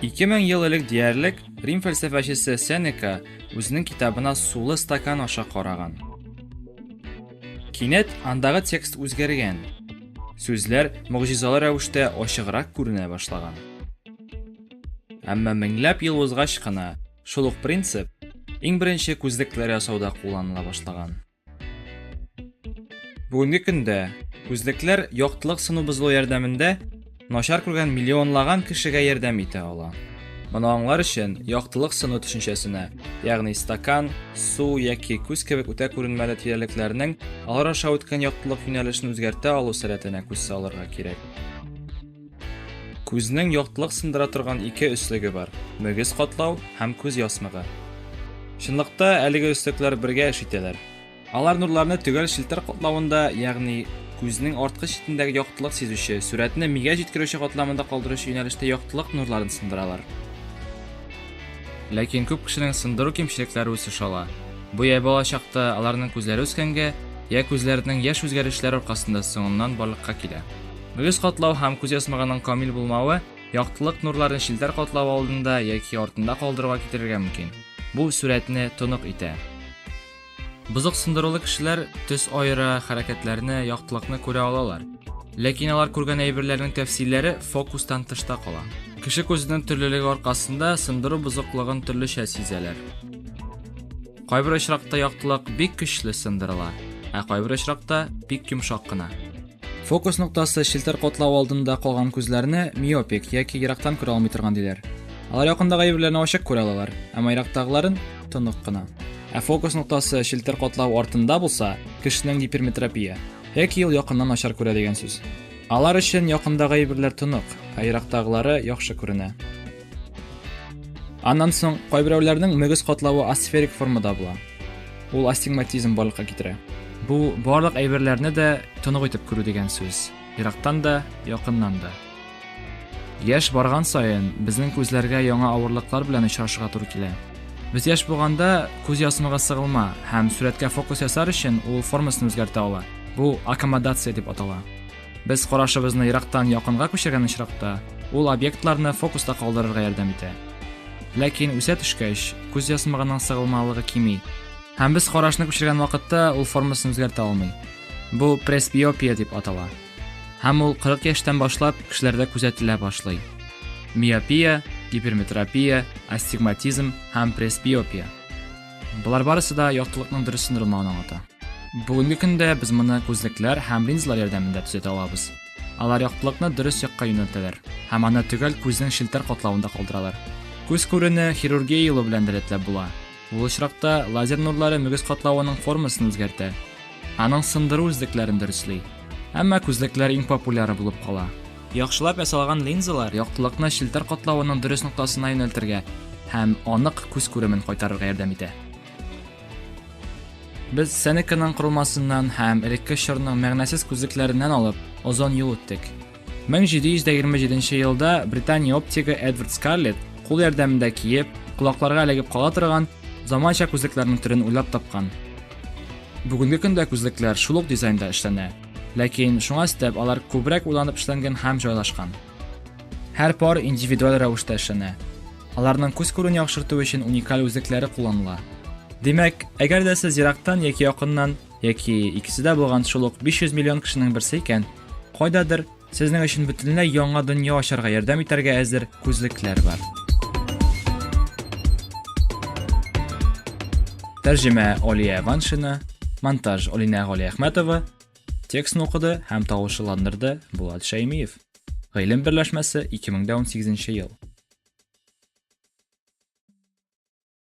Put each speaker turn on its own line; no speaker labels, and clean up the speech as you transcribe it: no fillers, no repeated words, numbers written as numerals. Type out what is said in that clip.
2000 yıl элек диярлек Рим фәлсәфәчесе Сенека үзенең китабына сулы стакан аша караган. Кинәт андагы текст үзгәргән. Сүзләр мөгъҗизалы рәвештә ачыграк күренә башлаган. Әмма меңләп ел узгач кына шул ук принцип иң беренче күзлекләр ясауда кулланыла башлаган. Бүгенге көндә күзлекләр яктылык сыну бозылу ярдәмендә начар күргән миллионлаган кешегә ярдәм итә ала. Моны аңлар өчен яктылык сыну төшенчәсенә, ягъни стакан, су яки күз кебек үтә күренмәле тирәлекләрнең алар аша үткән яктылык юнәлешен үзгәртә алу сәләтенә күз салырга кирәк. Күзнең яктылык сындыра торган ике өслеге бар: мөгез катлау һәм күз ясмыгы. Чынлыкта әлеге өслекләр бергә эш итәләр. Алар нурларны төгәл шилтер катлавында, ягъни күзнең арткы читендәге яктылык сизүче, сурәтне мигә җиткерүче катламында калдыручы юнәлештә яктылык нурларын сындыралар. Ләкин күп кешенең сындыру кимчелекләре үсеш ала. Бу я бала чакта аларның күзләре үскәнгә, я күзләренең яшь үзгәрешләре аркасында соңыннан барлыкка килә. Мөгез катлау һәм күз ясмыгының камил булмавы яктылык нурларын шилтер катлау алдында яки артында калдырырга китерергә мөмкин. Бу сурәтне тонык итә. Бузык сындырулы кешеләр төс айыра хәрәкәтләрне, яктылыкны күрә алалар. Ләкин алар күргән әйберләрнең тәфсилләре фокустан тышта кала. Кеше күзенең төрлелеге аркасында сындыру бузыклыгын төрлечә сизәләр. Кайбер очракта яктылык бик көчле сындырыла, ә кайбер очракта бик йомшак кына. Фокус ноктасы шилтер катлау алдында калган күзләрне миопик яки ерактан күрә алмый торган диләр. Алар якындагы әйберләрне ачык күрә алалар, әмма ерактагыларын тонык кына. Ә фокус ноктасы шилтер катлау артында булса, кешенең гиперметропия яки ел якыннан начар күрә дигән сүз. Алар өчен якындагы әйберләр тонык, ә ерактагылары яхшы күренә. Аннан соң кайберәүләрнең мөгез катлавы асферик формада була. Ул астигматизм барлыкка китерә. Бу барлык әйберләрне дә тонык итеп күрү дигән сүз. Ерактан да, якыннан да. Яшь барган саен безнең күзләргә яңа авырлыклар белән очрашырга туры килә. Без яшь булганда күз ясмыгы сыгылма һәм сурәткә фокус ясар өчен ул формасын үзгәртә ала. Бу аккомодация дип атала. Без карашыбызны ерактан якынга күчергән очракта ул объектларны фокуста калдырырга ярдәм итә. Ләкин үсә төшкәч, күз ясмыгының сыгылмалыгы кими. Һәм без карашны күчергән вакытта ул формасын үзгәртә алмый. Бу пресбиопия дип атала. Һәм ул 40 яшьтән башлап кешеләрдә күзәтелә башлый. Миопия, гиперметропия, астигматизм һәм пресбиопия. Булар барысы да яктылыкның дөрес сындырылмавын аңлата. Бүгенге көндә без моны күзлекләр һәм линзалар ярдәмендә төзәтә алабыз. Алар яктылыкны дөрес якка юнәлтәләр һәм аны төгәл күзнең шилтер катлавында калдыралар. Күз күрене хирургия юлы белән рәтләп була. Ул очракта лазер нурлары мөгез катлавының формасын үзгәртә. Аның сындыру үзлекләрен дөреслей. Әмма күзлекләр иң популяр булып кала. Яхшылап ясалган линзалар яктылыкны шилтер катлавының дөрес ноктасына юнәлтергә һәм анык күз күремен кайтарырга ярдәм итә. Без Сенеканың корылмасыннан һәм элекке чорның мәгънәсез күзлекләреннән алып озон юл үттек. 1727 елда Британия оптигы Эдвард Скарлетт кул ярдәмендә киеп, кулакларга эләгеп кала торган заманча күзлекләрнең төрен уйлап тапкан. Бүгенге көндә күзлекләр шул ук дизайнда эшләнә. Ләкин шуңа өстәп алар күбрәк уйланып эшләнгән һәм җайлашкан. Һәр пар индивидуаль рәвештә эшләнә. Аларның күз күрүне яхшырту өчен уникаль үзлекләре кулланыла. Димәк, әгәр дә сез ерактан яки якыннан, яки икесе дә булган шул ук 500 миллион кешенең берсе икән, кайдадыр сезнең өчен бөтенләй яңа дөнья ачарга ярдәм итәргә әзер күзлекләр бар. Тәрҗемә Алия Ваншина, монтаж Алина Галиәхмәтова, текстны укыды һәм тавышландырды Булат Шәймиев. Гыйлем берләшмәсе 2018 ел.